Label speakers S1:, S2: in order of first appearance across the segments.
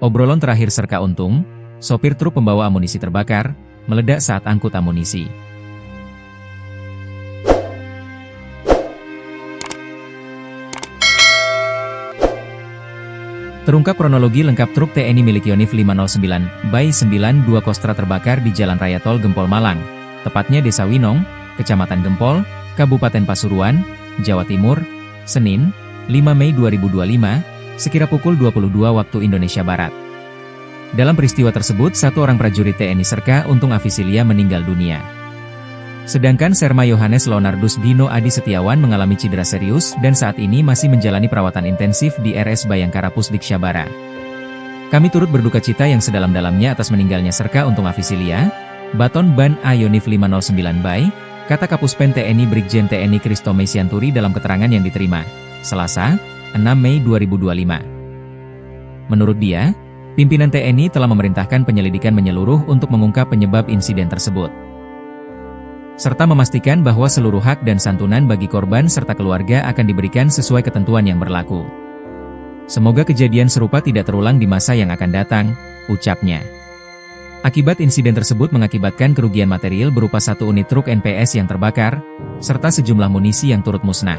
S1: Obrolan terakhir Serka Untung, sopir truk pembawa amunisi terbakar, meledak saat angkut amunisi. Terungkap kronologi lengkap truk TNI milik Yonif 509/92 Kostra terbakar di Jalan Raya Tol Gempol Malang, tepatnya Desa Winong, Kecamatan Gempol, Kabupaten Pasuruan, Jawa Timur, Senin, 5 Mei 2025, sekira pukul 22 waktu Indonesia Barat. Dalam peristiwa tersebut, satu orang prajurit TNI Serka Untung Afisilia meninggal dunia. Sedangkan Serma Yohanes Leonardus Dino Adi Setiawan mengalami cedera serius dan saat ini masih menjalani perawatan intensif di RS Bayangkara Pusdik Syabara. Kami turut berduka cita yang sedalam-dalamnya atas meninggalnya Serka Untung Afisilia, Baton Ban A Yonif 509 Bay, kata Kapuspen TNI Brigjen TNI Kristo Mesianturi dalam keterangan yang diterima, Selasa, 6 Mei 2025. Menurut dia, pimpinan TNI telah memerintahkan penyelidikan menyeluruh untuk mengungkap penyebab insiden tersebut, serta memastikan bahwa seluruh hak dan santunan bagi korban serta keluarga akan diberikan sesuai ketentuan yang berlaku. Semoga kejadian serupa tidak terulang di masa yang akan datang, ucapnya. Akibat insiden tersebut mengakibatkan kerugian material berupa 1 unit truk NPS yang terbakar, serta sejumlah munisi yang turut musnah.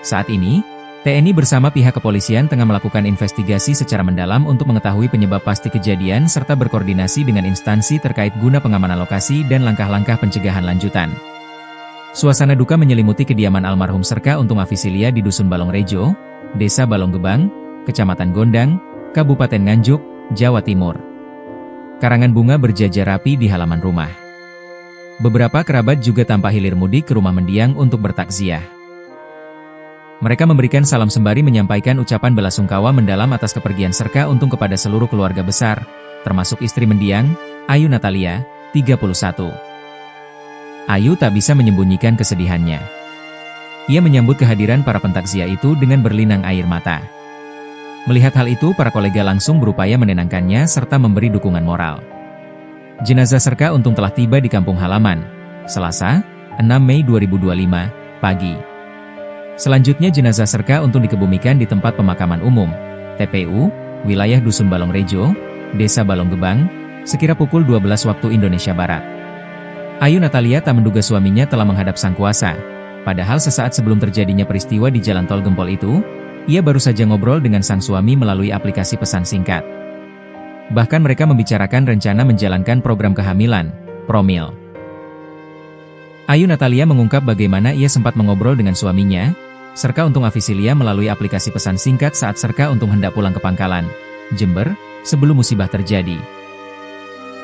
S1: Saat ini, TNI bersama pihak kepolisian tengah melakukan investigasi secara mendalam untuk mengetahui penyebab pasti kejadian serta berkoordinasi dengan instansi terkait guna pengamanan lokasi dan langkah-langkah pencegahan lanjutan. Suasana duka menyelimuti kediaman almarhum Serka Untung Afisilia di Dusun Balongrejo, Desa Balonggebang, Kecamatan Gondang, Kabupaten Nganjuk, Jawa Timur. Karangan bunga berjajar rapi di halaman rumah. Beberapa kerabat juga tanpa hilir mudik ke rumah mendiang untuk bertakziah. Mereka memberikan salam sembari menyampaikan ucapan belasungkawa mendalam atas kepergian Serka Untung kepada seluruh keluarga besar, termasuk istri mendiang, Ayu Natalia, 31. Ayu tak bisa menyembunyikan kesedihannya. Ia menyambut kehadiran para pentakziah itu dengan berlinang air mata. Melihat hal itu, para kolega langsung berupaya menenangkannya serta memberi dukungan moral. Jenazah Serka Untung telah tiba di kampung halaman, Selasa, 6 Mei 2025, pagi. Selanjutnya jenazah Serka Untung dikebumikan di tempat pemakaman umum, TPU, wilayah Dusun Balongrejo, Desa Balonggebang, sekira pukul 12 waktu Indonesia Barat. Ayu Natalia tak menduga suaminya telah menghadap Sang Kuasa, padahal sesaat sebelum terjadinya peristiwa di Jalan Tol Gempol itu, ia baru saja ngobrol dengan sang suami melalui aplikasi pesan singkat. Bahkan mereka membicarakan rencana menjalankan program kehamilan, Promil. Ayu Natalia mengungkap bagaimana ia sempat mengobrol dengan suaminya, Serka Untung Afisilia melalui aplikasi pesan singkat saat Serka Untung hendak pulang ke Pangkalan, Jember, sebelum musibah terjadi.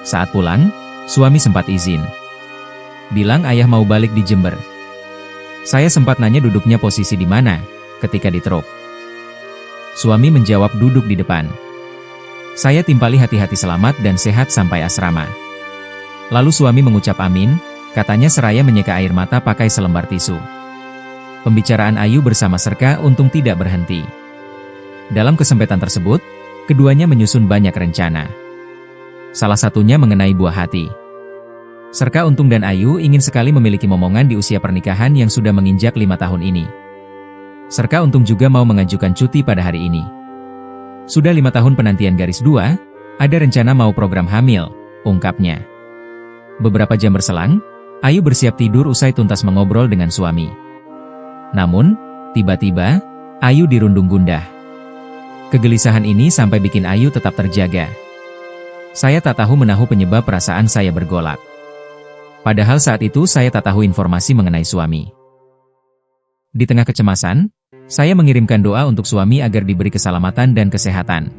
S1: Saat pulang, suami sempat izin. Bilang ayah mau balik di Jember. Saya sempat nanya duduknya posisi di mana, ketika di truk. Suami menjawab duduk di depan. Saya timpali hati-hati selamat dan sehat sampai asrama. Lalu suami mengucap amin, katanya seraya menyeka air mata pakai selembar tisu. Pembicaraan Ayu bersama Serka Untung tidak berhenti. Dalam kesempetan tersebut, keduanya menyusun banyak rencana. Salah satunya mengenai buah hati. Serka Untung dan Ayu ingin sekali memiliki momongan di usia pernikahan yang sudah menginjak 5 tahun ini. Serka Untung juga mau mengajukan cuti pada hari ini. Sudah 5 tahun penantian garis 2, ada rencana mau program hamil, ungkapnya. Beberapa jam berselang, Ayu bersiap tidur usai tuntas mengobrol dengan suami. Namun, tiba-tiba, Ayu dirundung gundah. Kegelisahan ini sampai bikin Ayu tetap terjaga. Saya tak tahu menahu penyebab perasaan saya bergolak. Padahal saat itu saya tak tahu informasi mengenai suami. Di tengah kecemasan, saya mengirimkan doa untuk suami agar diberi keselamatan dan kesehatan.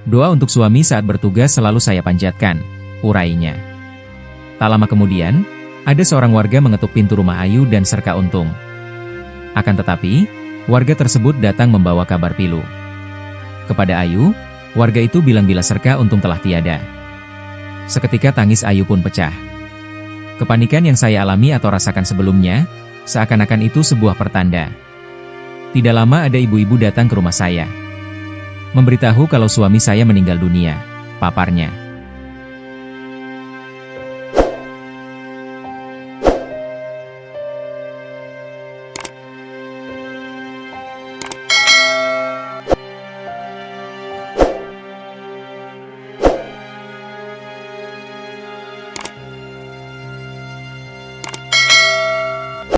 S1: Doa untuk suami saat bertugas selalu saya panjatkan, urainya. Tak lama kemudian, ada seorang warga mengetuk pintu rumah Ayu dan Serka Untung. Akan tetapi, warga tersebut datang membawa kabar pilu. Kepada Ayu, warga itu bilang bila Serka Untung telah tiada. Seketika tangis Ayu pun pecah. Kepanikan yang saya alami atau rasakan sebelumnya, seakan-akan itu sebuah pertanda. Tidak lama ada ibu-ibu datang ke rumah saya. Memberitahu kalau suami saya meninggal dunia, paparnya.